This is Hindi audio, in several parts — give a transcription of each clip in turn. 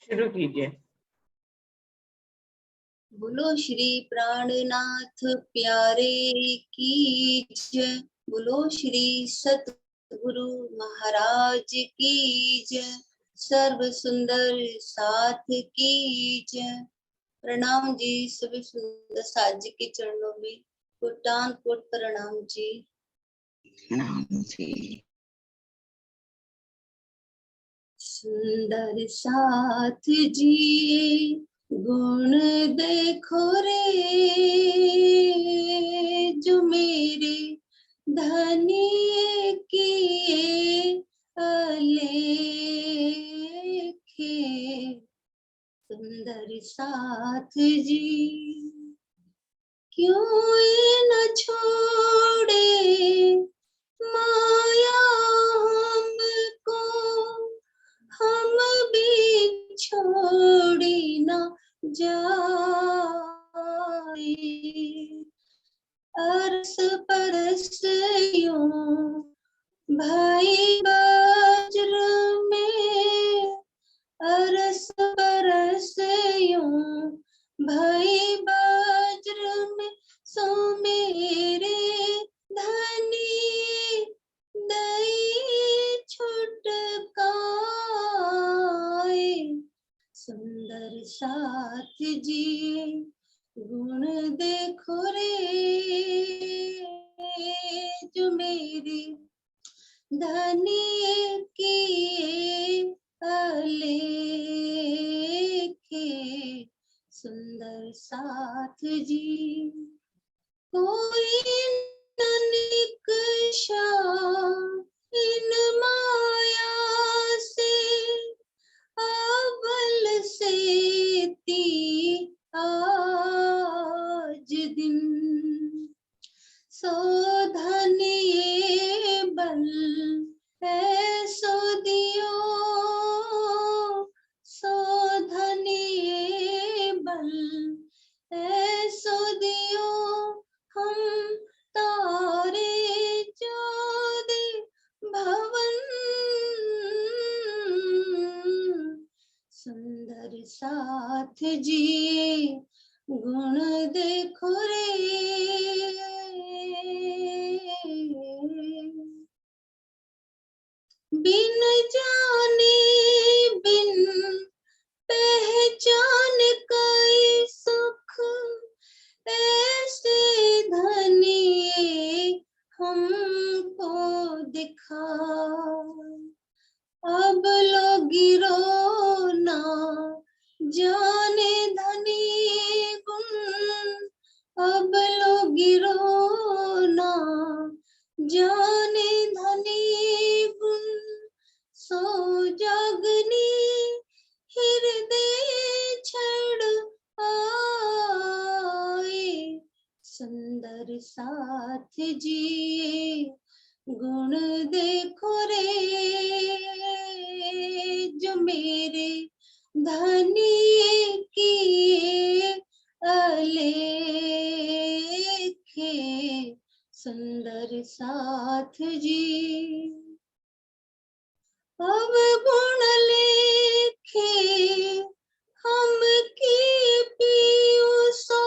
शुरू कीजिए। बोलो श्री प्राणनाथ प्यारे की जय। बोलो श्री सतगुरु महाराज की जय। सर्व सुंदर साथ की जय। प्रणाम जी, सभी सुंदर साथ जी के चरणों में कोटान कोट प्रणाम जी। प्रणाम जी। सुंदर साथ जी गुण देखो रे, जो मेरे धनी किए अलेखे। सुंदर साथ जी क्यों ये न छोड़े माया हमको, हम भी छोड़ी न जाए। अरस परस यूं भाई वज्र में, अरस परस यूं भाई वज्र में, सो मेरे धनी दई छुटकाए। सुंदर साथ जी गुण देखो रे, जो मेरे धनी किए अलेखे। सुंदर साथ जी कोई न निकषा इन माया से, अबल से ती आज दिन। सो धन ये बल है सो दियो, सो धन ये बल है सो दियो। हम तारे जोदे भवन, सुंदर साथ जी गुण देखो रे। बिन जाने बिन पहचान कई सुख, ऐसे धनिए हमको दिखा। अब लोग गिरो ना जाने धनी गुण, अब लोग गिरो ना जाने धनी गुण। सो जागनी हृदय छड़ आए। सुंदर साथ जी गुण देखो रे, जो मेरे धनी किए अलेखे। सुंदर साथ जी अब गुण लेखे हम की पियो सो,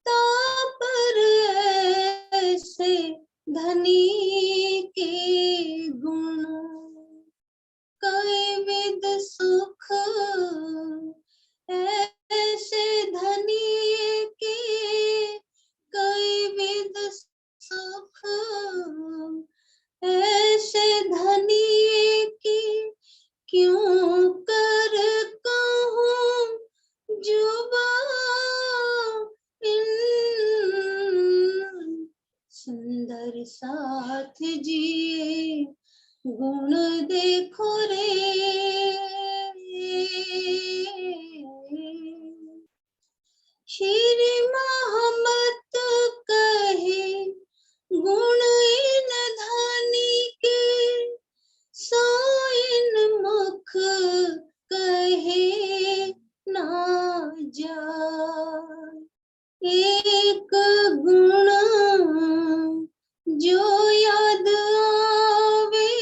तापर ऐसे धनी के गुण। कई विध सुख ऐसे धनी के, कई विध सुख ऐसे धनी की। क्यों कर कहूँ जुबा इन, सुंदर साथ जी गुण देखो रे। श्री महमत कहे गुण इन धनी के, सो इन मुख कहे ना जाए। एक गुण जो याद आवे,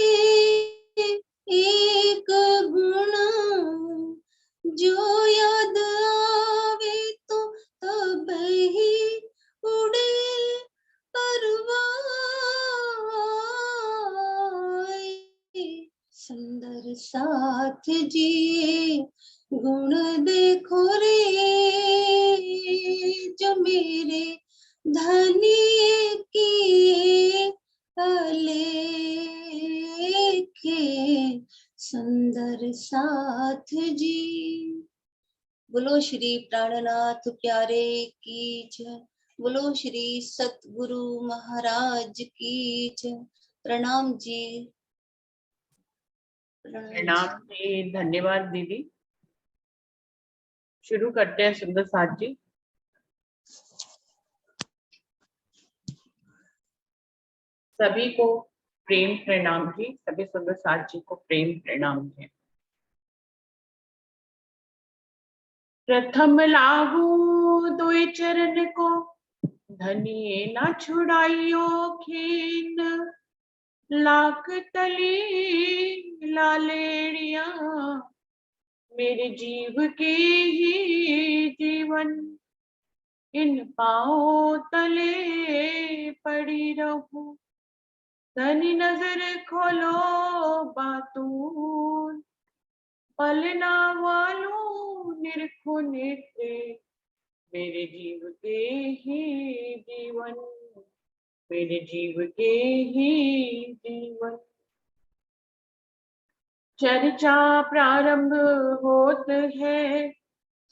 सुंदर साथ जिए गुण देखो रे, जो मेरे धनी किए अलेखे सुंदर साथ जी। बोलो श्री प्राणनाथ प्यारे की जय। बोलो श्री सतगुरु महाराज की जय। प्रणाम जी। प्रणाम जी। धन्यवाद दीदी। शुरू करते हैं सुंदर साथ जी। सभी को प्रेम प्रणाम जी। सभी सुंदर साथ जी को प्रेम प्रणाम जी। प्रथम लागू दुई चरण को, धनिये ना छुड़ाइयो खीन, लाख तली लालेड़िया मेरे जीव के ही जीवन, इन पाँव तले पड़ी रहूं, धनी नजर खोलो बातून, पलना वालों निरखो नेत्रे मेरे जीव के ही जीवन, मेरे जीव के ही जीवन। चर्चा प्रारंभ होत है,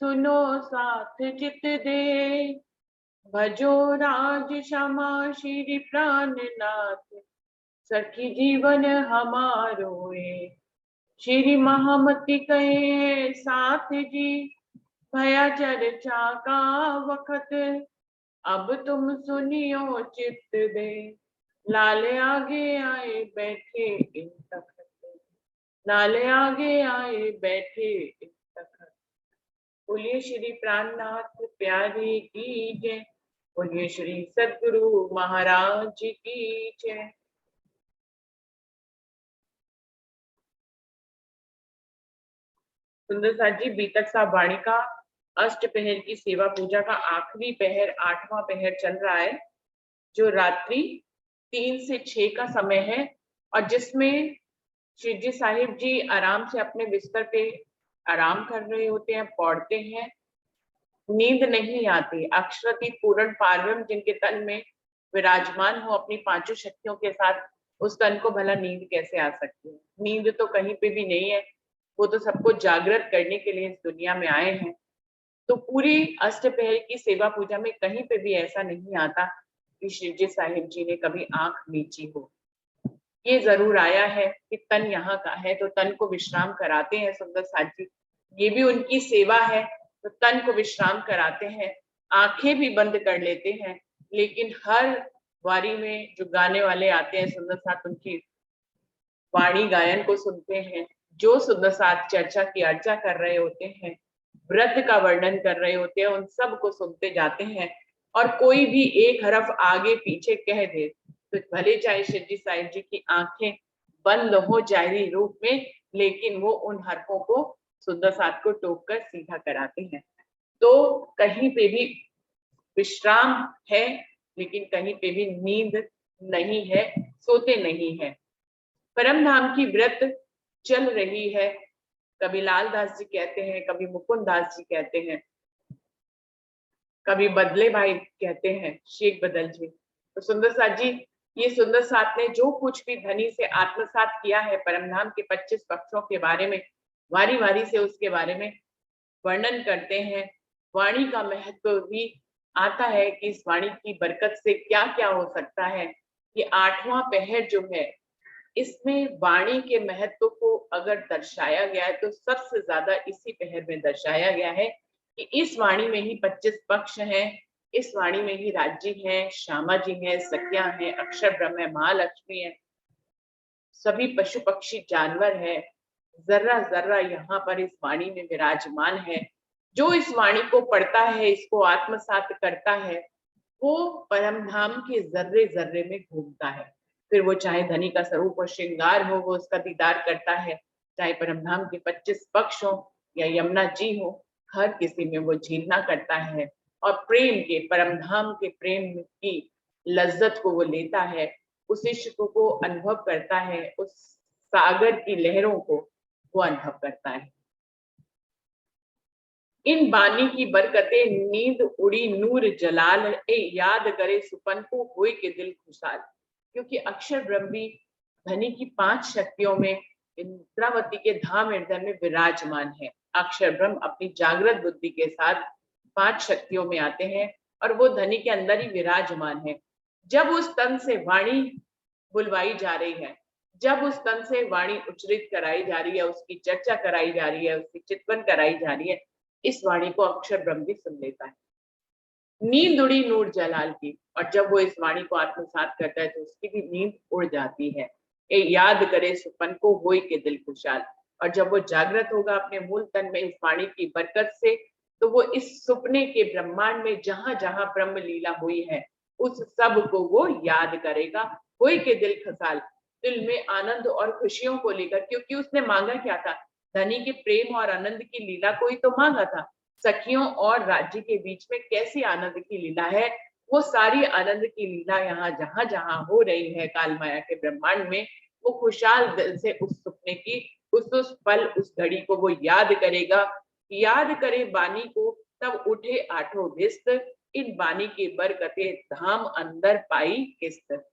सुनो साथ चित दे, भजो राज क्षमा श्री प्राणनाथ, सखी जीवन हमारो ये। श्री महामती कहे साथ जी, भया चर्चा का वक्त, अब तुम सुनियो चित्त दे, लाल आगे आए बैठे इन तखत, लाल आगे आए बैठे इन तखत। बोलिए श्री प्राणनाथ प्यारे की जय। बोलिए श्री सद्गुरु महाराज की जय। सुंदर साथ जी, बीतक साहब वाणी का अष्ट पहर की सेवा पूजा का आखिरी पहर 8वां पहर चल रहा है, जो रात्रि 3 से 6 का समय है, और जिसमें श्री जी साहिब जी आराम से अपने बिस्तर पे आराम कर रहे होते हैं, पढ़ते हैं, नींद नहीं आती। अक्षरति पूर्ण पारब्रह्म जिनके तन में विराजमान हो अपनी पांचों शक्तियों के साथ, उस तन को भला नींद कैसे आ सकती है? नींद तो कहीं पे भी नहीं है, वो तो सबको जागृत करने के लिए इस दुनिया में आए हैं। तो पूरी अष्टपहर की सेवा पूजा में कहीं पे भी ऐसा नहीं आता कि शिव जी साहिब जी ने कभी आंख मीची हो। ये जरूर आया है कि तन यहाँ का है तो तन को विश्राम कराते हैं सुंदर साथ जी, ये भी उनकी सेवा है, तो तन को विश्राम कराते हैं, आंखें भी बंद कर लेते हैं। लेकिन हर वारी में जो गाने वाले आते हैं सुंदर साथ, उनकी वाणी गायन को सुनते हैं, जो सुंदर साथ चर्चा की अर्चा कर रहे होते हैं, व्रत का वर्णन कर रहे होते हैं, उन सब को सुनते जाते हैं। और कोई भी एक हरफ आगे पीछे कह दे तो भले चाहे शिव जी साहिब जी की आंखें बंद हो जाहिरी रूप में, लेकिन वो उन हरफों को सुंदर साथ को टोक कर सीधा कराते हैं। तो कहीं पे भी विश्राम है, लेकिन कहीं पे भी नींद नहीं है, सोते नहीं है। परम धाम की व्रत चल रही है, कभी लाल दास जी कहते हैं, कभी मुकुंद दास जी कहते हैं, कभी बदले भाई कहते हैं, शेख बदल जी। तो सुंदर साथ जी, ये सुंदर साथ ने जो कुछ भी धनी से आत्मसात किया है परमधाम के 25 पक्षों के बारे में, वारी वारी से उसके बारे में वर्णन करते हैं। वाणी का महत्व भी आता है कि इस वाणी की बरकत से क्या क्या हो सकता है। ये 8वां पहर जो है, इसमें वाणी के महत्व को अगर दर्शाया गया है तो सबसे ज्यादा इसी पहर में दर्शाया गया है कि इस वाणी में ही 25 पक्ष हैं, इस वाणी में ही राज्य है, श्यामा जी है, सखिया है, अक्षर ब्रह्म है, महालक्ष्मी है, सभी पशु पक्षी जानवर है, जर्रा जर्रा यहाँ पर इस वाणी में विराजमान है। जो इस वाणी को पढ़ता है, इसको आत्मसात करता है, वो परमधाम के जर्रे जर्रे में घूमता है। फिर वो चाहे धनी का स्वरूप और श्रृंगार हो, वो उसका दीदार करता है, चाहे परमधाम के 25 पक्ष हो या यमुना जी हो, हर किसी में वो झीलना करता है और प्रेम के, परमधाम के प्रेम की लज्जत को वो लेता है, उस इश्क को अनुभव करता है, उस सागर की लहरों को वो अनुभव करता है। इन बानी की बरकतें नींद उड़ी नूर जलाल, ए याद करे सुपन को होए के दिल खुशहाल। क्योंकि अक्षर ब्रह्म भी धनी की 5 शक्तियों में इंद्रावती के धाम हृदय में विराजमान है। अक्षर ब्रह्म अपनी जागृत बुद्धि के साथ 5 शक्तियों में आते हैं और वो धनी के अंदर ही विराजमान है। जब उस तन से वाणी बुलवाई जा रही है, जब उस तन से वाणी उच्चरित कराई जा रही है, उसकी चर्चा कराई जा रही है, उसकी चिंतन कराई जा रही है, इस वाणी को अक्षर ब्रह्म भी सुन लेता है। नींद उड़ी नूर जलाल की, और जब वो इस वाणी को आत्मसात करता है तो उसकी भी नींद उड़ जाती है। ए याद करे सुपन को होई के दिल खुशहाल। और जब वो जागृत होगा अपने मूल तन में इस वाणी की बरकत से, तो वो इस सुपने के ब्रह्मांड में जहां जहां ब्रह्म लीला हुई है उस सब को वो याद करेगा। होई के दिल खुशहाल, दिल में आनंद और खुशियों को लेकर, क्योंकि उसने मांगा क्या था? धनी के प्रेम और आनंद की लीला को ही तो मांगा था। सखियों और राज्य के बीच में कैसी आनंद की लीला है, वो सारी आनंद की लीला यहाँ जहां जहां हो रही है काल माया के ब्रह्मांड में, वो खुशहाल दिल से उस सपने की उस पल उस घड़ी को वो याद करेगा। याद करे बानी को तब उठे आठों भिस्त, इन बानी की बरकते धाम अंदर पाई किस्त।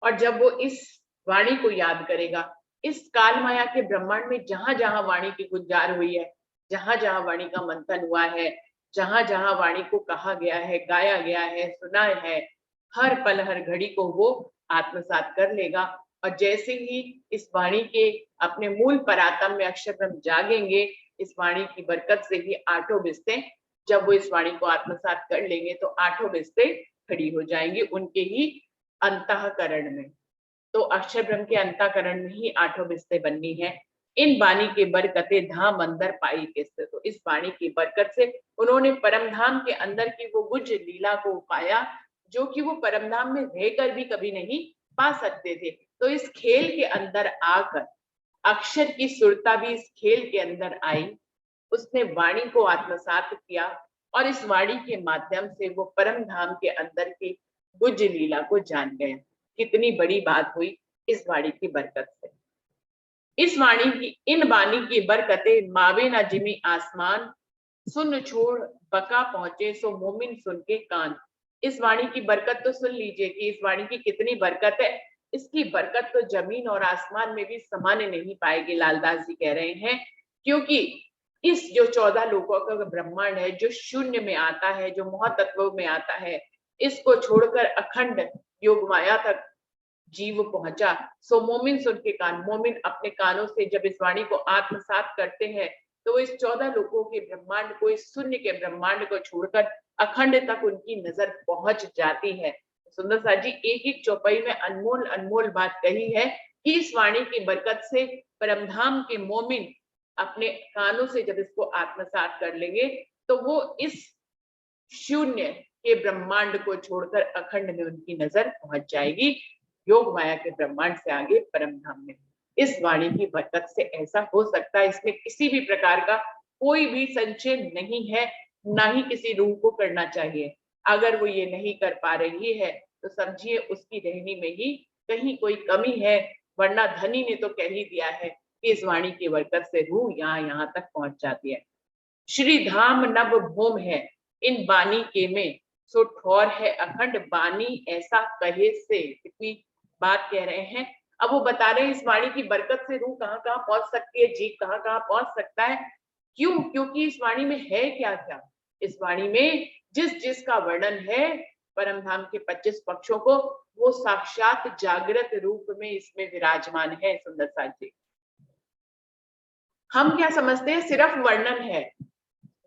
और जब वो इस वाणी को याद करेगा, इस काल माया के ब्रह्मांड में जहां जहां वाणी की गुंजार हुई है, जहां जहां वाणी का मंथन हुआ है, जहां जहां वाणी को कहा गया है, गाया गया है, सुना है, हर पल हर घड़ी को वो आत्मसात कर लेगा। और जैसे ही इस वाणी के अपने मूल परातम में अक्षर ब्रह्म जागेंगे, इस वाणी की बरकत से ही आठों बिस्तें, जब वो इस वाणी को आत्मसात कर लेंगे तो आठों बिस्तें खड़ी हो जाएंगी उनके ही अंतःकरण में। तो अक्षर ब्रह्म के अंतःकरण में ही आठों बिस्तें बननी है। इन वाणी के बरकते धाम अंदर पाई किस्त। तो इस वाणी की बरकत से उन्होंने परम धाम के अंदर की वो गुज लीला को पाया, जो कि वो परम धाम में रहकर भी कभी नहीं पा सकते थे। तो इस खेल के अंदर आकर अक्षर की सुरता भी इस खेल के अंदर आई, उसने वाणी को आत्मसात किया और इस वाणी के माध्यम से वो परम धाम के अंदर की गुज लीला को जान गए। कितनी बड़ी बात हुई इस वाणी की बरकत से। इस वाणी की इन वाणी की बरकते मावे ना जिमी आसमान, सुन छोड़ बका पहुंचे सो मोमिन सुन के कान। इस वाणी की बरकत तो सुन लीजिए कि इस वाणी की कितनी बरकत है। इसकी बरकत तो जमीन और आसमान में भी समाने नहीं पाएगी, लालदास जी कह रहे हैं। क्योंकि इस जो 14 लोकों का ब्रह्मांड है, जो शून्य में आता है, जो महातत्व में आता है, इसको छोड़कर अखंड योग माया तक जीव पहुंचा। सो मोमिन सुन के कान, मोमिन अपने कानों से जब इस वाणी को आत्मसात करते हैं तो इस 14 लोकों के ब्रह्मांड को, इस शून्य के ब्रह्मांड को छोड़कर अखंड तक उनकी नजर पहुंच जाती है। सुंदर सा जी एक एक चौपाई में अनमोल अनमोल बात कही है कि इस वाणी की बरकत से परमधाम के मोमिन अपने कानों से जब इसको आत्मसात कर लेंगे तो वो इस शून्य के ब्रह्मांड को छोड़कर अखंड में उनकी नजर पहुंच जाएगी, योग माया के ब्रह्मांड से आगे परम धाम में। इस वाणी की बरकत से ऐसा हो सकता है, इसमें किसी भी प्रकार का कोई भी संशय नहीं है, ना ही किसी रूह को करना चाहिए। अगर वो ये नहीं कर पा रही है तो समझिए उसकी रहनी में ही कहीं कोई कमी है, वरना धनी ने तो कह ही दिया है कि इस वाणी की बरकत से रूह यहाँ तक पहुंच जाती है। श्री धाम नभ भूम है इन बानी के में, सो ठौर है अखंड बानी ऐसा कहे से। कितनी बात कह रहे हैं। अब वो बता रहे हैं इस वाणी की बरकत से रूह कहाँ कहाँ पहुंच सकती है, जीव कहाँ कहाँ पहुंच सकता है। क्यों? क्योंकि इस वाणी में है क्या क्या। इस वाणी में जिस जिसका वर्णन है परम धाम के 25 पक्षों को, वो साक्षात जागृत रूप में इसमें विराजमान है। सुंदर सा जी, हम क्या समझते हैं सिर्फ वर्णन है।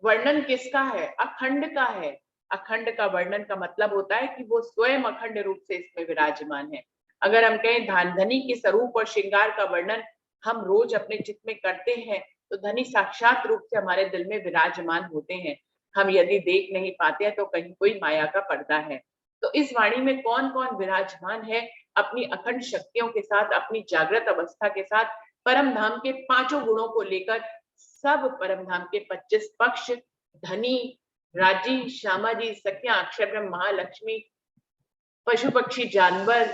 वर्णन किसका है? अखंड का है। अखंड का वर्णन का मतलब होता है कि वो स्वयं अखंड रूप से इसमें विराजमान है। अगर हम कहें धनी के स्वरूप और श्रृंगार का वर्णन हम रोज अपने चित्त में करते हैं तो धनी साक्षात रूप से हमारे दिल में विराजमान होते हैं। हम यदि देख नहीं पाते हैं तो कहीं कोई माया का पर्दा है। तो इस वाणी में कौन कौन विराजमान है अपनी अखंड शक्तियों के साथ, अपनी जागृत अवस्था के साथ, परम धाम के 5 गुणों को लेकर, सब परम धाम के 25 पक्ष, धनी, राजी, श्यामा जी, सखिया, अक्षर ब्रह्म, महालक्ष्मी, पशु पक्षी जानवर,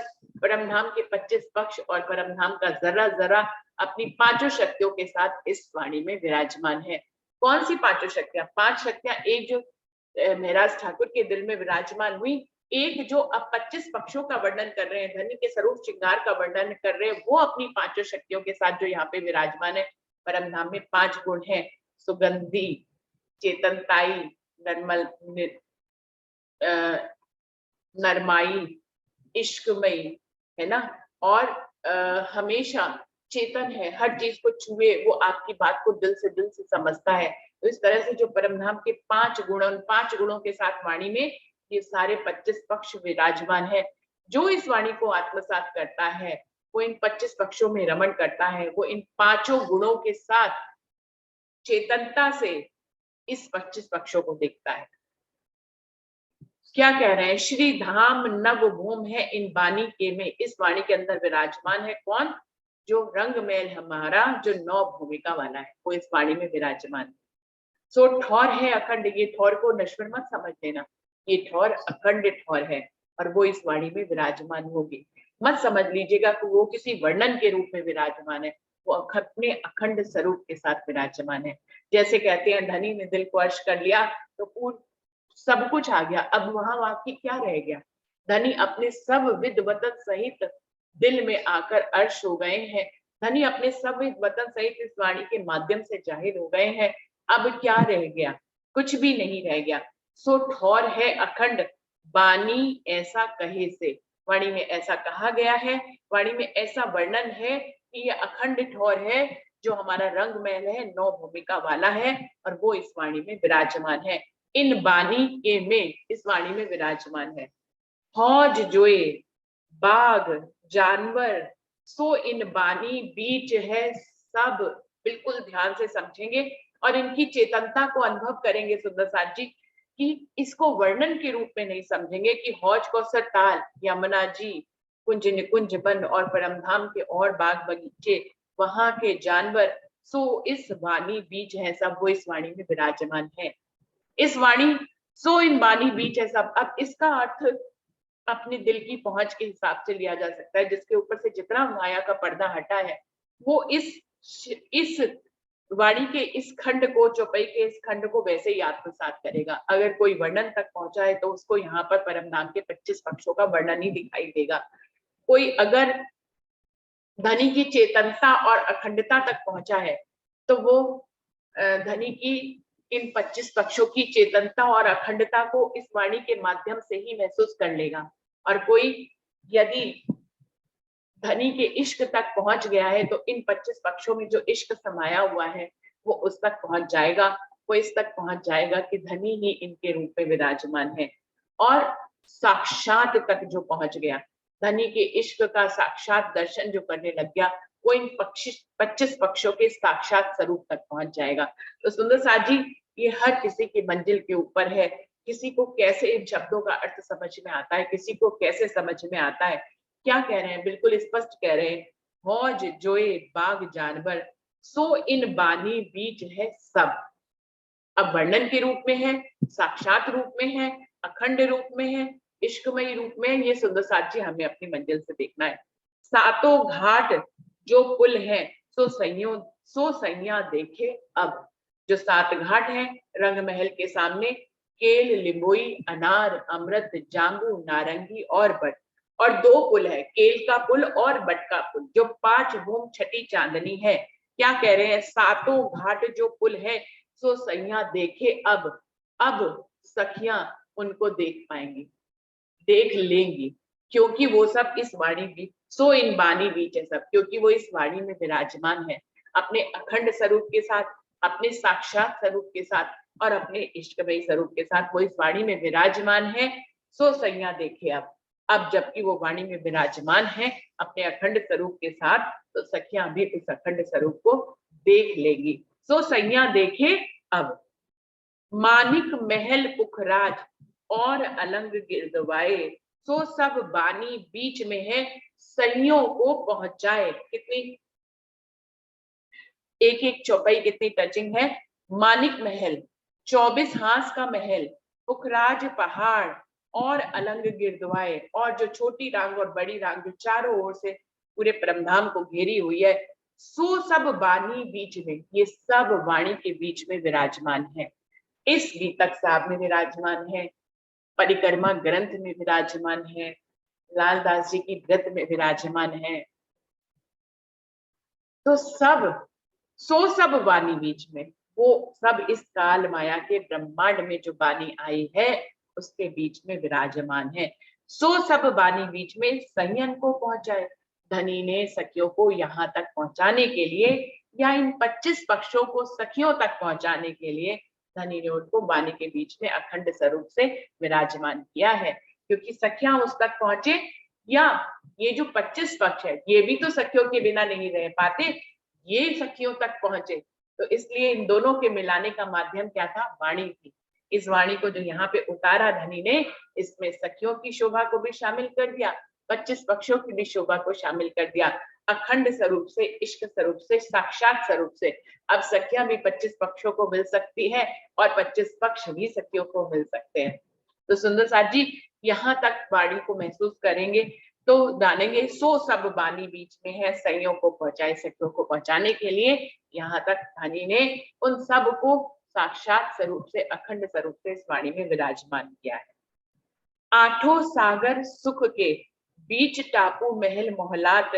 परमधाम के 25 पक्ष और परमधाम का जरा जरा अपनी पांचों शक्तियों के साथ इस वाणी में विराजमान है। कौन सी पांचों शक्तियां? 5 शक्तियां, एक जो महाराज ठाकुर के दिल में विराजमान हुई, एक जो अब 25 पक्षों का वर्णन कर रहे हैं, धनी के स्वरूप श्रृंगार का वर्णन कर रहे हैं, वो अपनी पांचों शक्तियों के साथ जो यहाँ पे विराजमान है। परमधाम में 5 गुण है, सुगंधी, चेतनताई, निर्मल, नरमाई, इश्कमयी, है ना, और हमेशा चेतन है, हर चीज को छुए, वो आपकी बात को दिल से समझता है। तो इस तरह से जो परमधाम के 5 गुण, उन 5 गुणों के साथ वाणी में ये सारे 25 पक्ष विराजमान है। जो इस वाणी को आत्मसात करता है वो इन 25 पक्षों में रमण करता है, वो इन 5 गुणों के साथ चेतनता से इस 25 पक्षों को देखता है। क्या कह रहे हैं? श्री धाम नव भूम है इन वाणी के में, इस वाणी के अंदर विराजमान है कौन? जो रंग मेल हमारा, जो 9 भूमिका वाला है, वो इस वाणी में विराजमान है। सो ठौर है अखंड, ये ठौर को नश्वर मत समझ लेना, ये ठौर अखंड ठौर है और वो इस वाणी में विराजमान होगी। मत समझ लीजिएगा कि वो किसी वर्णन के रूप में विराजमान है, वो अपने अखंड स्वरूप के साथ विराजमान है। जैसे कहते हैं धनी ने दिल को अर्श कर लिया तो पूर्ण सब कुछ आ गया, अब वहां वाक्य क्या रह गया? धनी अपने सब विद वतन सहित दिल में आकर अर्श हो गए हैं, धनी अपने सब विद वतन सहित इस वाणी के माध्यम से जाहिर हो गए हैं। अब क्या रह गया? कुछ भी नहीं रह गया। सो ठौर है अखंड, वाणी ऐसा कहे से, वाणी में ऐसा कहा गया है, वाणी में ऐसा वर्णन है कि ये अखंड ठौर है, जो हमारा रंग महल है, 9 भूमिका वाला है और वो इस वाणी में विराजमान है। इन वाणी के में, इस वाणी में विराजमान है। हौज जोए, बाघ, जानवर, सो इन वाणी बीच है सब। बिल्कुल ध्यान से समझेंगे और इनकी चेतनता को अनुभव करेंगे सुंदर साथ जी, कि इसको वर्णन के रूप में नहीं समझेंगे कि हौज कौसर ताल, यमुना जी, कुंज निकुंज वन और परमधाम के और बाग बगीचे, वहां के जानवर, सो इस वाणी बीच है सब, वो इस वाणी में विराजमान है। इस वाणी, सो इन वाणी बीच है सब। अब इसका अर्थ अपने दिल की पहुंच के हिसाब से लिया जा सकता है, जिसके ऊपर से जितना माया का पर्दा हटा है वो इस वाणी के इस खंड को, चौपाई के इस खंड को वैसे ही आत्मसात करेगा। अगर कोई वर्णन तक पहुंचा है तो उसको यहाँ पर परमधाम के 25 पक्षों का वर्णन ही दिखाई देगा। कोई अगर धनी की चेतनता और अखंडता तक पहुंचा है तो वो धनी की इन 25 पक्षों की चेतनता और अखंडता को इस वाणी के माध्यम से ही महसूस कर लेगा। और कोई यदि धनी के इश्क तक पहुंच गया है तो इन 25 पक्षों में जो इश्क समाया हुआ है वो उस तक पहुंच जाएगा, वो इस तक पहुंच जाएगा कि धनी ही इनके रूप में विराजमान है। और साक्षात तक जो पहुंच गया, धनी के इश्क का साक्षात दर्शन जो करने लग गया, वो इन 25 पक्षों के साक्षात स्वरूप तक पहुंच जाएगा। तो सुंदर साथ जी, ये हर किसी की मंजिल के ऊपर है, किसी को कैसे इन शब्दों का अर्थ समझ में आता है, किसी को कैसे समझ में आता है। क्या कह रहे हैं? बिल्कुल स्पष्ट कह रहे हैं, हौज जोए बाग जानवर, सो इन वाणी बीच है सब। अब वर्णन के रूप में है, साक्षात रूप में है, अखंड रूप में है, इश्कमयी रूप में है, ये सुंदर साथ जी हमें अपनी मंजिल से देखना है। सातों घाट जो पुल है, सो सैया देखे अब। जो 7 घाट है रंग महल के सामने, केल, लिंबोई, अनार, अमृत, जांबू, नारंगी और बट, और 2 पुल है, केल का पुल और बट का पुल, जो 5 भूम छठी चांदनी है। क्या कह रहे हैं? सातों घाट जो पुल है सो सैया देखे अब सखियां उनको देख पाएंगी, देख लेंगी, क्योंकि वो सब इस वाणी बीच, सो इन वाणी बीच है सब, क्योंकि वो इस वाणी में विराजमान है अपने अखंड स्वरूप के साथ, अपने साक्षात स्वरूप के साथ और अपने इष्टमयी स्वरूप के साथ, वो इस वाणी में विराजमान है। सो सैया देखे अब जबकि वो वाणी में विराजमान है अपने अखंड स्वरूप के साथ, तो सखियां भी उस अखंड स्वरूप को देख लेंगी। सो सैया देखे अब। मानिक महल पुखराज और अलंग गिरदवाए, सो सब बानी बीच में है, सैयों को पहुंचाए। कितनी एक एक चौपाई कितनी टचिंग है। मानिक महल, 24 हांस का महल, पुखराज पहाड़, और अलंग गिरदवाए, और जो छोटी रांग और बड़ी रांग जो चारों ओर से पूरे परमधाम को घेरी हुई है, सो सब वाणी बीच में, ये सब वाणी के बीच में विराजमान है। इस गीतक साहब में विराजमान है, परिक्रमा ग्रंथ में विराजमान है, लालदास जी की व्रत में विराजमान है। तो सब वाणी बीच में, वो सब इस काल माया के ब्रह्मांड में जो वाणी आई है उसके बीच में विराजमान है। सो सब वाणी बीच में संयन को पहुंचाए। धनी ने सखियों को यहाँ तक पहुंचाने के लिए, या इन 25 पक्षों को सखियों तक पहुंचाने के लिए धनी ने उनको वाणी के बीच में अखंड स्वरूप से विराजमान किया है, क्योंकि सखियां उस तक पहुंचे, या ये जो 25 पक्ष है ये भी तो सखियों के बिना नहीं रह पाते, ये सखियों तक पहुंचे। तो इसलिए इन दोनों के मिलाने का माध्यम क्या था? वाणी थी। इस वाणी को जो यहाँ पे उतारा धनी ने, इसमें सखियों की शोभा को भी शामिल कर दिया, 25 पक्षों की भी शोभा को शामिल कर दिया, अखंड स्वरूप से, इश्क स्वरूप से, साक्षात स्वरूप से। अब सखियां भी 25 पक्षों को मिल सकती है और 25 पक्ष भी सखियों को मिल सकते हैं। तो सुंदर साथ जी यहाँ तक वाणी को महसूस करेंगे तो जानेंगे, सो सब वाणी बीच में है, सैयों को पहुंचाए, सखियों को पहुंचाने के लिए यहाँ तक धनी ने उन सब को साक्षात स्वरूप से, अखंड स्वरूप से इस वाणी में विराजमान किया है। आठों सागर सुख के बीच टापू महल मोहलात,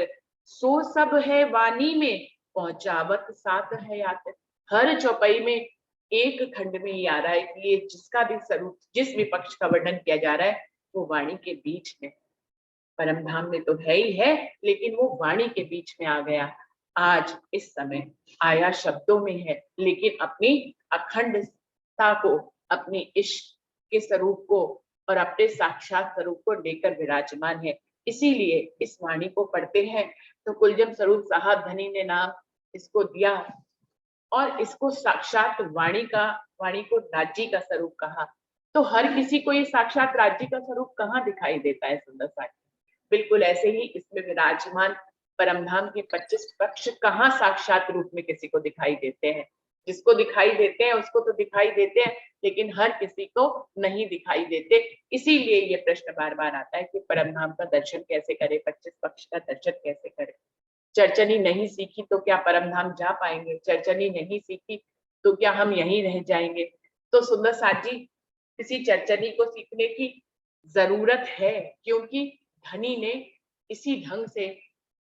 सो सब है वाणी में पहुंचावत साथ हयात। हर चौपाई में एक खंड में ये आ रहा है कि ये जिसका भी स्वरूप, जिस भी पक्ष का वर्णन किया जा रहा है वो वाणी के बीच में, परम धाम में तो है ही है, लेकिन वो वाणी के बीच में आ गया। आज इस समय आया शब्दों में है, लेकिन अपनी अखंडता को, अपनी इश्क के स्वरूप को और अपने साक्षात स्वरूप को लेकर विराजमान है। इसीलिए इस वाणी को पढ़ते हैं तो कुलजम स्वरूप साहब धनी ने नाम इसको दिया, और इसको साक्षात वाणी का, वाणी को राज्य का स्वरूप कहा। तो हर किसी को ये साक्षात राज्य का स्वरूप कहाँ दिखाई देता है सुंदर साथ? बिल्कुल ऐसे ही इसमें विराजमान परमधाम के 25 पक्ष कहाँ साक्षात रूप में किसी को दिखाई देते हैं? जिसको दिखाई देते हैं उसको तो दिखाई देते हैं, लेकिन हर किसी को नहीं दिखाई देते। इसीलिए ये प्रश्न बार बार आता है कि परमधाम का दर्शन कैसे करें, 25 पक्ष का दर्शन कैसे करें? चर्चनी नहीं सीखी तो क्या परमधाम जा पाएंगे? चर्चनी नहीं सीखी तो क्या हम यहीं रह जाएंगे? तो सुंदर साथ जी, किसी चर्चनी को सीखने की जरूरत है, क्योंकि धनी ने इसी ढंग से,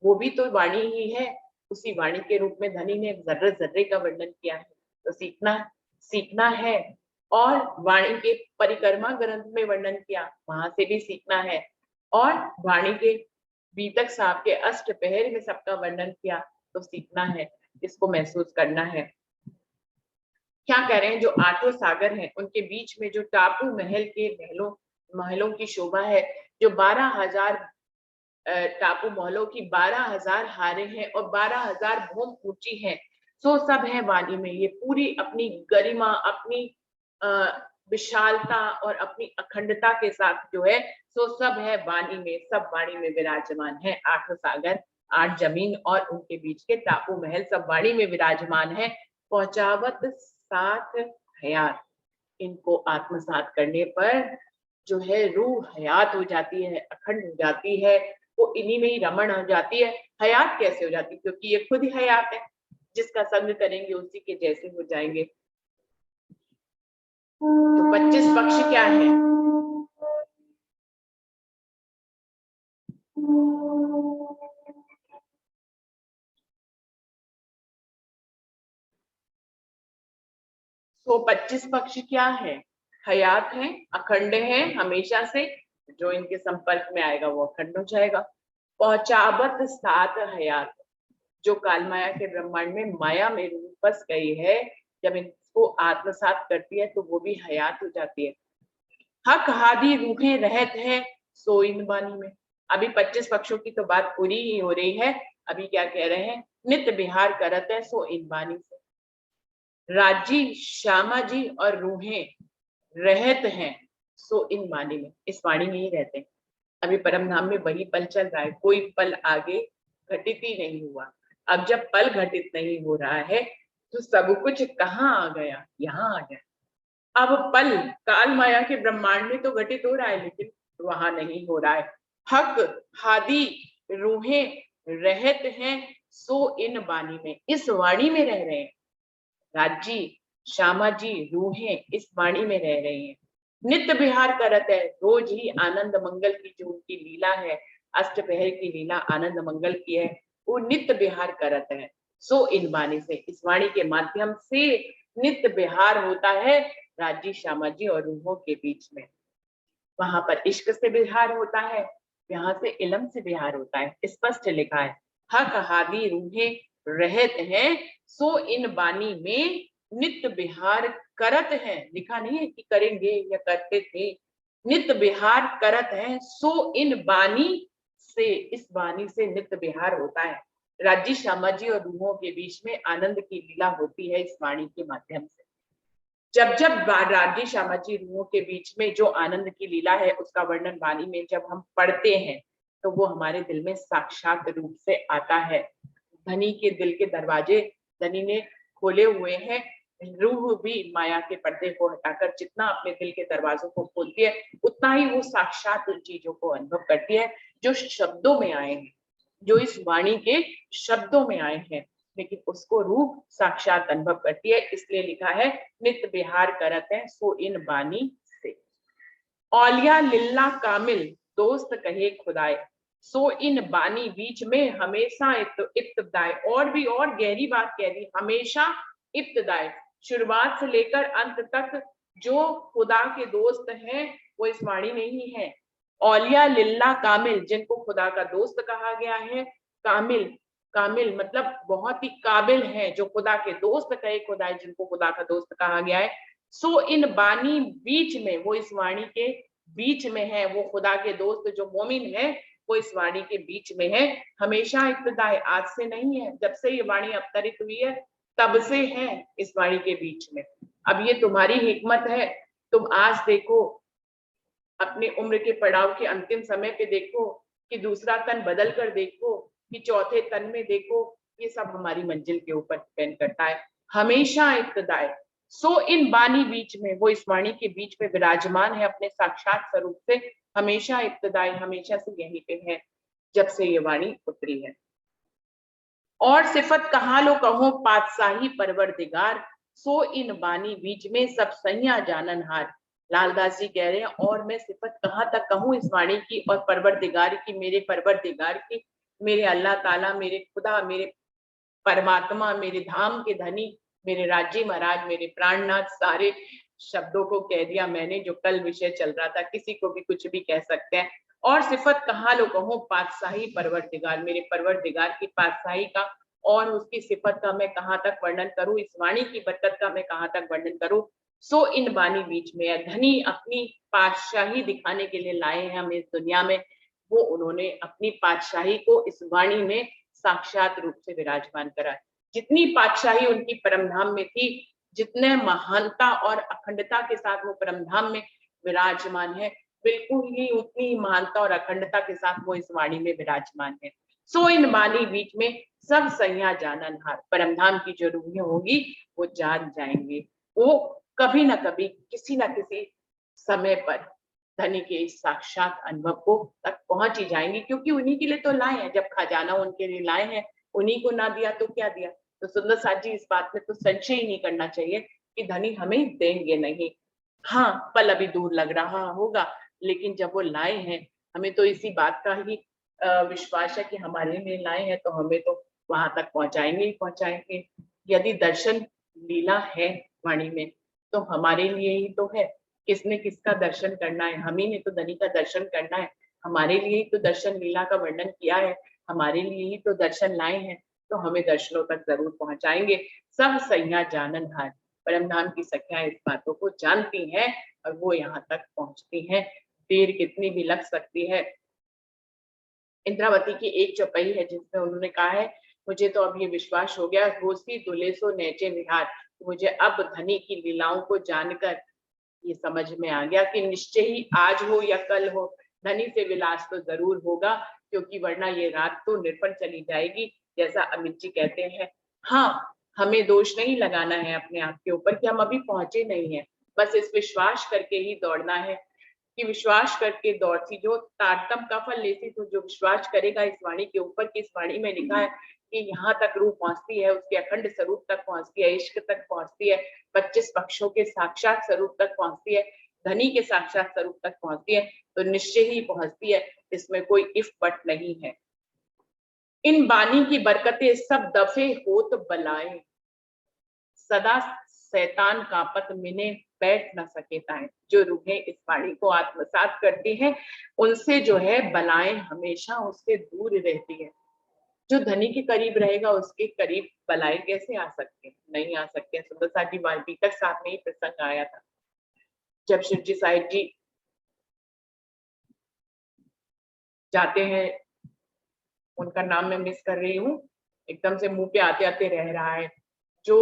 वो भी तो वाणी ही है, उसी वाणी के रूप में धनी ने जर्रे जर्रे का वर्णन किया है। तो सीखना है। और वाणी के परिक्रमा ग्रंथ में वर्णन किया, वहां से भी सीखना है। और वाणी के बीतक साहब के अष्टपहर में सबका वर्णन किया, तो सीखना है, इसको महसूस करना है। क्या कह रहे हैं? जो आठों सागर हैं उनके बीच में जो टापू महल के महलों की शोभा है, जो 12,000 टापू महलों की 12,000 हारे हैं और 12,000 भूम ऊंची हैं, सो सब है वाणी में। ये पूरी अपनी गरिमा, अपनी विशालता और अपनी अखंडता के साथ जो है, सो सब है वाणी में, सब वाणी में विराजमान है। आठ सागर, 8 जमीन और उनके बीच के टापू महल सब वाणी में विराजमान है। पहुंचावत साथ हयात, इनको आत्मसात करने पर जो है रूह हयात हो जाती है, अखंड हो जाती है, वो इन्हीं में ही रमण हो जाती है। हयात कैसे हो जाती है? क्योंकि ये खुद ही हयात है, जिसका संग करेंगे उसी के जैसे हो जाएंगे। तो 25 पक्ष क्या है? तो 25 पक्ष क्या है? हयात है, अखंड है, हमेशा से जो इनके संपर्क में आएगा वो अखंड हो जाएगा। पहुंचावत सात हयात, जो काल माया के ब्रह्मांड में माया में रूह फंस गई है, जब इनको आत्मसात करती है तो वो भी हयात हो जाती है। हक हादी रूहें रहत है सो इन वाणी में। अभी 25 पक्षों की तो बात पूरी ही हो रही है, अभी क्या कह रहे हैं? नित्य विहार करत है सो इन वाणी से। राजी, श्यामा जी और रूहें रहत हैं सो इन वाणी में, इस वाणी में ही रहते हैं। अभी परम धाम में वही पल चल रहा है, कोई पल आगे घटित ही नहीं हुआ। अब जब पल घटित नहीं हो रहा है तो सब कुछ कहाँ आ गया? यहाँ आ गया। अब पल काल माया के ब्रह्मांड में तो घटित हो रहा है, लेकिन वहां नहीं हो रहा है। हक हादी रूहें रहत हैं सो इन वाणी में, इस वाणी में रह रहे हैं। राजी श्यामा जी रूहें इस वाणी में रह रही हैं, नित्य विहार करत है। रोज ही आनंद मंगल की जो उनकी लीला है, अष्टपहर की लीला आनंद मंगल की है, वो नित्य विहार करत है। सो इन वाणी से, इस वाणी के माध्यम से नित्य विहार होता है राजी श्यामा जी और रूहों के बीच में। वहां पर इश्क से विहार होता है, यहाँ से इलम से विहार होता है। स्पष्ट लिखा है, हक हादी रूहें रहत हैं सो इन वाणी में नित्य विहार करत हैं। लिखा नहीं है कि करेंगे या करते थे, नित्य विहार करत हैं सो इन वाणी से, इस वाणी से नित्य विहार होता है। राजी श्यामा जी और रूहों के बीच में आनंद की लीला होती है इस वाणी के माध्यम से। जब जब राजी श्यामा जी रूहों के बीच में जो आनंद की लीला है, उसका वर्णन वाणी में जब हम पढ़ते हैं तो वो हमारे दिल में साक्षात रूप से आता है। धनी के दिल के दरवाजे धनी ने खोले हुए हैं। रूह भी माया के पर्दे को हटाकर जितना अपने दिल के दरवाजों को खोलती है, उतना ही वो साक्षात उन चीजों को अनुभव करती है जो शब्दों में आए हैं, जो इस वाणी के शब्दों में आए हैं, लेकिन उसको रूह साक्षात अनुभव करती है। इसलिए लिखा है, नित्य विहार करत है सो इन वाणी से। औलिया लिल्ला कामिल दोस्त कहे खुदाए सो इन बानी बीच में हमेशा इब्तदाए। और भी और गहरी बात कह दी, हमेशा इब्तदाए, शुरुआत से लेकर अंत तक जो खुदा के दोस्त हैं वो इस वाणी में ही है। औलिया लिल्ला कामिल, जिनको खुदा का दोस्त कहा गया है, कामिल, कामिल मतलब बहुत ही काबिल है, जो खुदा के दोस्त कहे खुदाए, जिनको खुदा का दोस्त कहा गया है। सो इन बानी बीच में, वो इस वाणी के बीच में है, वो खुदा के दोस्त जो मोमिन है वो इस वाणी के बीच में है। हमेशा इब्तिदाई, आज से नहीं है, जब से ये वाणी अवतरित हुई है तब से है इस वाणी के बीच में। अब ये तुम्हारी हिकमत है, तुम आज देखो, अपनी उम्र के पड़ाव के अंतिम समय पे देखो, कि दूसरा तन बदल कर देखो, कि चौथे तन में देखो, ये सब हमारी मंजिल के ऊपर डिपेंड करता है। हमेशा इब्तिदाई, सो इन बानी बीच में, वो इस वाणी के बीच में विराजमान है अपने साक्षात स्वरूप से। हमेशा इब्तिदाई, हमेशा से यहीं पे है, जब से ये वाणी उतरी है। और सिफत कहाँ लो कहो पातशाही परवरदिगार सो इन बानी बीच में सब सैया जाननहार। लालदास जी कह रहे हैं, और मैं सिफत कहाँ तक कहूँ इस वाणी की और परवरदिगार की, मेरे परवरदिगार की, मेरे अल्लाह ताला, मेरे खुदा, मेरे परमात्मा, मेरे धाम के धनी, मेरे राज्य महाराज, मेरे प्राणनाथ। सारे शब्दों को कह दिया मैंने जो कल विषय चल रहा था, किसी को भी कुछ भी कह सकते हैं। और सिफत कहाँ लो कहूँ पातशाही परवरदिगार, मेरे परवरदिगार की पातशाही का और उसकी सिफत का मैं कहाँ तक वर्णन करूं, इस वाणी की बरकत का मैं कहाँ तक वर्णन करूं। सो इन वाणी बीच में है, धनी अपनी पातशाही दिखाने के लिए लाए हैं हमें इस दुनिया में, वो उन्होंने अपनी पातशाही को इस वाणी में साक्षात रूप से विराजमान करा। जितनी पातशाही उनकी परमधाम में थी, जितने महानता और अखंडता के साथ वो परमधाम में विराजमान है, बिल्कुल ही उतनी महानता और अखंडता के साथ वो इस वाणी में विराजमान है। सो इन वाणी बीच में सब सैया जाननहार, परमधाम की जो रूहें होगी वो जान जाएंगे, वो कभी ना कभी किसी ना किसी समय पर धनी के इस साक्षात अनुभव को तक पहुंच ही जाएंगे, क्योंकि उन्हीं के लिए तो लाए हैं। जब खजाना उनके लिए लाए हैं, उन्हीं को ना दिया तो क्या दिया। तो सुंदर साथ जी, इस बात में तो संशय ही नहीं करना चाहिए कि धनी हमें देंगे नहीं। हाँ, पल अभी दूर लग रहा होगा, लेकिन जब वो लाए हैं, हमें तो इसी बात का ही विश्वास है कि हमारे लिए लाए हैं, तो हमें तो वहां तक पहुंचाएंगे ही पहुंचाएंगे। यदि दर्शन लीला है वाणी में, तो हमारे लिए ही तो है। किसने किसका दर्शन करना है, हम ही ने तो धनी का दर्शन करना है। हमारे लिए ही तो दर्शन लीला का वर्णन किया है, हमारे लिए ही तो दर्शन लाए हैं, तो हमें दर्शनों तक जरूर पहुंचाएंगे। सब सैया जाननहार, परमधाम की सखियां इस बातों को जानती हैं और वो यहाँ तक पहुंचती हैं। देर कितनी भी लग सकती है। इंद्रावती की एक चौपाई है जिसमें उन्होंने कहा है, मुझे तो अब ये विश्वास हो गया, होसी दुले सो नेचे विहार, मुझे अब धनी की लीलाओं को जानकर ये समझ में आ गया कि निश्चय ही आज हो या कल हो, धनी से विलास तो जरूर होगा, क्योंकि वरना ये रात तो निर्पण चली जाएगी, जैसा अमित जी कहते हैं। हाँ, हमें दोष नहीं लगाना है अपने आप के ऊपर कि हम अभी पहुंचे नहीं है। बस इस विश्वास करके ही दौड़ना है कि विश्वास करके दौड़ती जो तारतम का फल लेती, तो जो विश्वास करेगा इस वाणी के ऊपर कि इस वाणी में लिखा है कि यहाँ तक रूह पहुंचती है, उसके अखंड स्वरूप तक पहुंचती है, इश्क तक पहुंचती है, 25 पक्षों के साक्षात स्वरूप तक पहुंचती है, धनी के साक्षात स्वरूप तक पहुंचती है, तो निश्चय ही पहुंचती है, इसमें कोई इफ बट नहीं है। इन बानी की बरकतें सब दफे होत बलाए, सदा शैतान कांपत मिने बैठ न सके ताए। जो रूहें इस वाणी को आत्मसात करती हैं, उनसे जो है बलाएं हमेशा उससे दूर रहती है। जो धनी के करीब रहेगा उसके करीब बलाएं कैसे आ सकते हैं? नहीं आ सकते हैं। सुंदर साहब जी वाल्मीकि साथ में ही प्रसंग आया था, जब शिवजी साहिब जी जाते हैं, उनका नाम मैं मिस कर रही हूँ, एकदम से मुंह पे आते आते रह रहा है, जो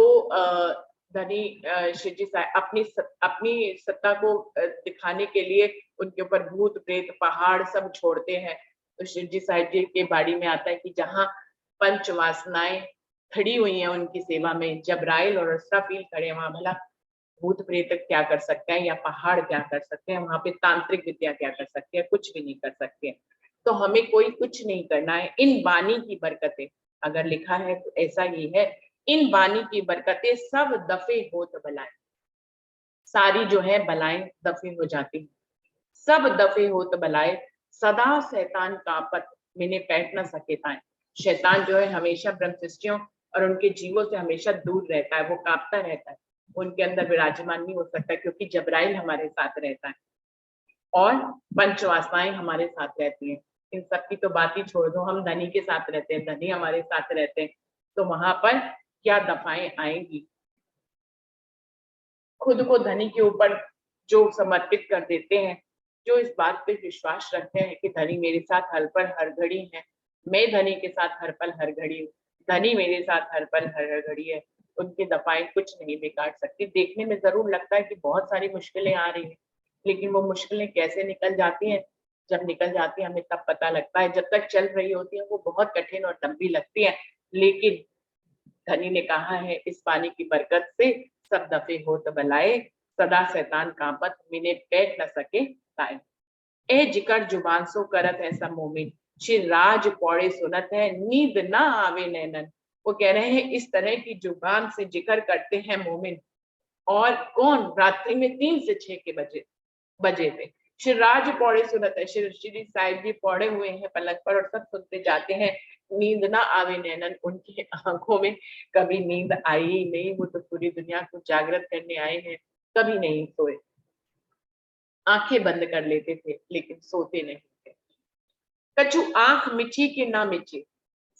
धनी शिवजी साहब अपनी सत्ता को दिखाने के लिए उनके ऊपर भूत प्रेत पहाड़ सब छोड़ते हैं, तो शिवजी साहिब जी के बाड़ी में आता है कि जहाँ पंच वासनाएं खड़ी हुई हैं उनकी सेवा में, जबराइल और असराफील खड़े हैं, वहां भला भूत प्रेत क्या कर सकते हैं या पहाड़ क्या कर सकते हैं? वहां पे तांत्रिक विद्या क्या कर सकते हैं? कुछ भी नहीं कर सकते हैं। तो हमें कोई कुछ नहीं करना है। इन बानी की बरकतें अगर लिखा है तो ऐसा ही है, इन बानी की बरकतें सब दफे होत बलाएं, सारी जो है बलाएं दफे हो जाती हैं, सब दफे होत बलाए, सदा शैतान कांपत मिने बैठ न सके ताए। शैतान जो है हमेशा ब्रह्म सृष्टियों और उनके जीवों से हमेशा दूर रहता है, वो कांपता रहता है, उनके अंदर विराजमान नहीं हो सकता, क्योंकि जबराइल हमारे साथ रहता है और पंचवासनाएं हमारे साथ रहती हैं। इन सब की तो बात ही छोड़ दो, हम धनी के साथ रहते हैं, धनी हमारे साथ रहते हैं, तो वहां पर क्या दफाएं आएंगी? खुद को धनी के ऊपर जो समर्पित कर देते हैं, जो इस बात पे विश्वास रखते हैं कि धनी मेरे साथ हर पल हर घड़ी है, मैं धनी के साथ हर पल हर घड़ी हूँ, धनी मेरे साथ हर पल हर घड़ी है, उनके दफाएं कुछ नहीं बिगाड़ सकती। देखने में जरूर लगता है कि बहुत सारी मुश्किलें आ रही हैं, लेकिन वो मुश्किलें कैसे निकल जाती हैं, जब निकल जाती है हमें तब पता लगता है। जब तक चल रही होती है वो बहुत कठिन और लंबी लगती है, लेकिन धनी ने कहा है इस पानी की बरकत से सब दफे होत बलाए, सदा शैतान कांपत मिने बैठ न सके ताए। ए जिकर जुबान सो करत है सब मोमिन, शिराज पौड़े सुनत है नींद ना आवे नैनन। वो कह रहे हैं इस तरह की जुबान से जिक्र करते हैं मोमिन, और कौन? रात्रि में 3 से 6 के बजे थे। शिवराज पौड़े सुनत है, श्री साहिब जी पौड़े हुए हैं पलंग पर और सब सुनते जाते हैं। नींद ना आवे नैनन, उनकी आंखों में कभी नींद आई ही नहीं, वो तो पूरी दुनिया को जागृत करने आए हैं, कभी नहीं सोए, आंखें बंद कर लेते थे लेकिन सोते नहीं थे। कछु आंख मिची के ना मिची,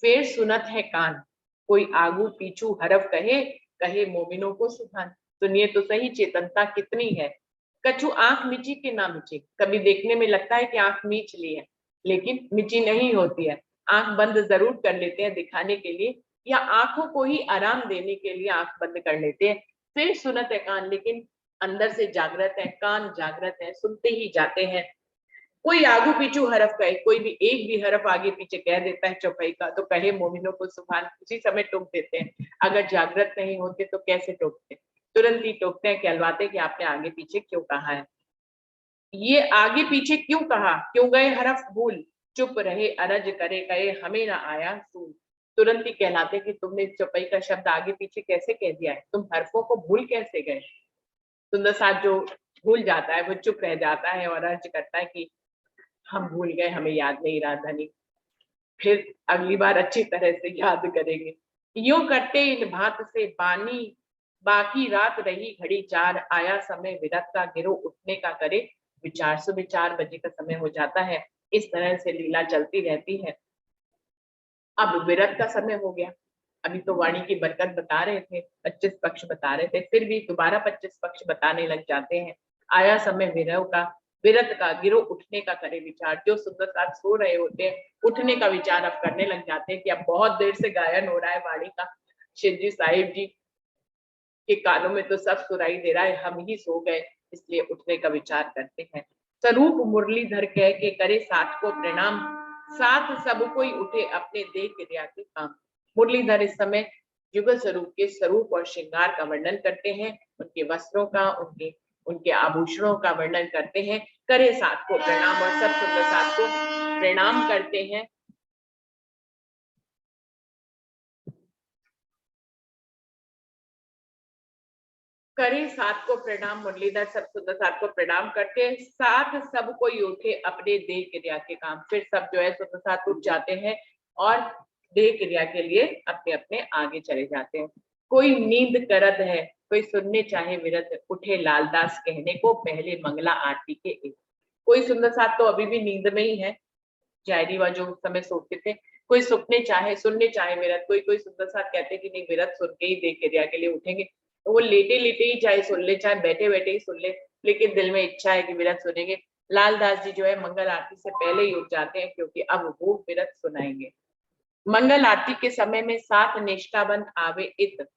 फेर सुनत है कान, कोई आगू पीछू हरफ कहे, कहे मोमिनों को सुभान। सुनिए तो सही चेतनता कितनी है। कछु आंख मिची के ना मिची, कभी देखने में लगता है कि आंख मीच ली है, लेकिन मिची नहीं होती है, आंख बंद जरूर कर लेते हैं दिखाने के लिए, या आंखों को ही आराम देने के लिए आंख बंद कर लेते हैं। फिर सुनत है कान, लेकिन अंदर से जागृत है, कान जागृत है, सुनते ही जाते हैं। कोई आगू पीछू हरफ कहे, कोई भी एक भी हरफ आगे पीछे कह देता है चौपाई का, तो कहे मोमिनों को सुभान, उसी समय टोक देते हैं। अगर जागृत नहीं होते तो कैसे टोकते? तुरंत ही टोकते हैं, कहलवाते कि आपने आगे पीछे क्यों कहा है, ये आगे पीछे क्यों कहा, क्यों गए हरफ भूल, चुप रहे अरज करे गए हमें ना आया सूल। तुरंत ही कहलाते कि तुमने चौपाई का शब्द आगे पीछे कैसे कह दिया है, तुम हरफों को भूल कैसे गए। सुंदर साथ जो भूल जाता है वो चुप रह जाता है और अर्ज करता है कि हम भूल गए, हमें याद नहीं रहा धनी, फिर अगली बार अच्छी तरह से याद करेंगे। यूं करते इन भात से बानी, बाकी रात रही घड़ी 4, आया समय विरत का गिरो उठने का करे विचार। सुबह 4 बजे का समय हो जाता है, इस तरह से लीला चलती रहती है। अब विरत का समय हो गया, अभी तो वाणी की बरकत बता रहे थे, 25 पक्ष बता रहे थे, फिर भी दोबारा 25 पक्ष बताने लग जाते हैं। आया समय विरह का, विरत का, गिरो उठने का करे विचार। जो सुंदर साथ सो रहे होते हैं, उठने का विचार अब करने लग जाते हैं कि अब बहुत देर से गायन हो रहा है वाणी का, शिवजी साहिब जी के कानों में तो सब सुनाई दे रहा है, हम ही सो गए, इसलिए उठने का विचार करते हैं। स्वरूप मुरलीधर कह के करे साथ को प्रणाम, साथ सब कोई उठे अपने देह क्रिया के काम। मुरलीधर इस समय युगल स्वरूप के स्वरूप और श्रृंगार का वर्णन करते हैं, उनके वस्त्रों का, उनके उनके आभूषणों का वर्णन करते हैं। करे साथ को प्रणाम और सब सुंदर साथ को प्रणाम करते हैं। करे साथ को प्रणाम, मुरलीधर सब सुंदर साथ को प्रणाम करते हैं। साथ सब कोई उठे अपने देह क्रिया के काम। फिर सब जो है सुंदर साथ उठ जाते हैं और देह क्रिया के लिए अपने अपने आगे चले जाते हैं। कोई नींद करद है, कोई सुनने चाहे विरत, उठे लालदास कहने को पहले मंगला आरती के एक। कोई सुंदर साथ तो अभी भी नींद में ही है, जायरीवा जो उस समय सोते थे। कोई सुनने चाहे विरत, कोई सुंदर साथ कहते कि नहीं विरत सुन के ही देह क्रिया के लिए उठेंगे, तो वो लेटे लेटे ही चाहे सुन ले, चाहे बैठे बैठे ही सुन ले, लेकिन दिल में इच्छा है कि विरत सुनेंगे। लालदास जी जो है मंगल आरती से पहले ही उठ जाते हैं, क्योंकि अब वो विरत सुनाएंगे। मंगल आरती के समय में साथ निष्ठाबंद आवे इत,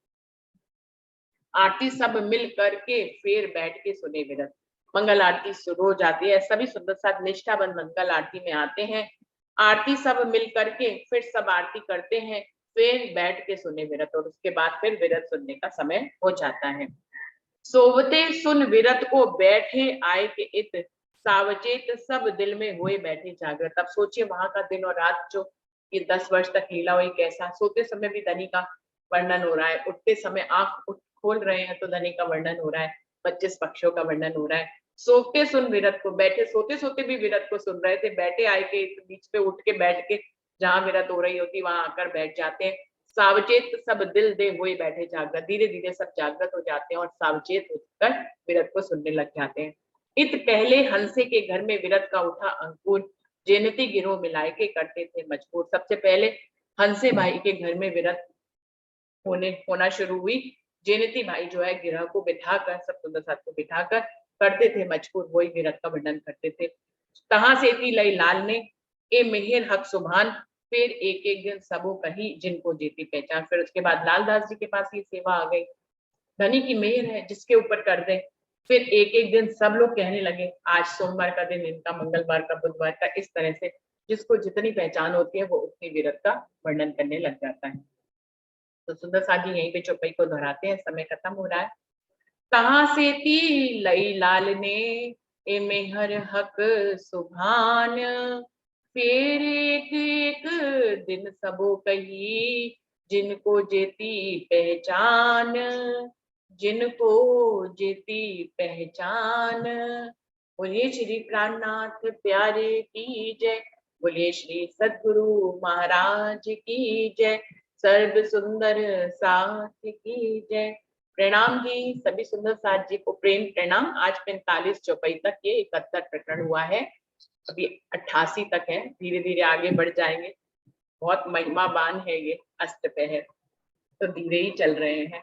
आरती सब मिल करके फिर बैठ के सुने विरत। मंगल आरती शुरू हो जाती है, सभी सुंदर साथ निष्ठाबंद मंगल आरती में आते हैं। आरती सब मिल करके फिर सब आरती करते हैं, फिर बैठ के सुने विरत, और उसके बाद फिर विरत सुनने का समय हो जाता है। सोवते सुन विरत को बैठे आए के इत, सावचेत सब दिल में हुए बैठे जागृत। अब सोचिए वहां का दिन और रात जो ये 10 वर्ष तक लीला हुई कैसा। सोते समय भी धनी का वर्णन हो रहा है, उठते समय आंख खोल रहे हैं तो धनी का वर्णन हो रहा है, 25 पक्षों का वर्णन हो रहा है। सोते सुन विरत को, बैठे सोते सोते भी विरत को सुन रहे थे, बैठे आए के बीच पे उठ के बैठ के जहां विरत हो रही होती वहां आकर बैठ जाते हैं। सावचेत सब दिल दे हुए बैठे जागृत, धीरे धीरे सब जागृत हो जाते हैं और सावचेत होकर विरत को सुनने लग जाते हैं। इत पहले हंसे के घर में विरत का उठा अंकुर, जेनती गिरोह मिलाए के करते थे मजबूर। सबसे पहले हंसे भाई के घर में विरत होना शुरू हुई। जेनती भाई जो है गिरह को बिठाकर, सब सुंदर साथ को बिठाकर करते थे मजबूर, वही विरत का वर्णन करते थे। कहां से थी लई लाल ने ए मेहर हक सुभान, फिर एक एक दिन सबो कही जिनको जीती पहचान। फिर उसके बाद लालदास जी के पास ये सेवा आ गई, धनी की मेहर है जिसके ऊपर कर दे। फिर एक एक दिन सब लोग कहने लगे आज सोमवार का दिन इनका, मंगलवार का, बुधवार का, इस तरह से जिसको जितनी पहचान होती है वो उतनी विरत का वर्णन करने लग जाता है। तो सुंदर साथ जी यहीं पे चौपाई को दोहराते हैं, समय खत्म हो रहा है। कहां से थी लई लाल ने ए मेहर हक सुभान, फिर एक एक दिन सबो कही जिनको जेती पहचान, जिनको जेती पहचान। बोलिए श्री प्राणनाथ प्यारे की जय, बोलिए श्री सद्गुरु महाराज की जय, सर्व सुंदर साथ की जय। प्रणाम जी, सभी सुंदर साथ जी को प्रेम प्रणाम। आज 45 चौपाई तक ये 71 प्रकरण हुआ है, अभी 88 तक है, धीरे धीरे आगे बढ़ जाएंगे। बहुत महिमावान है ये अष्टपहर, तो धीरे ही चल रहे हैं।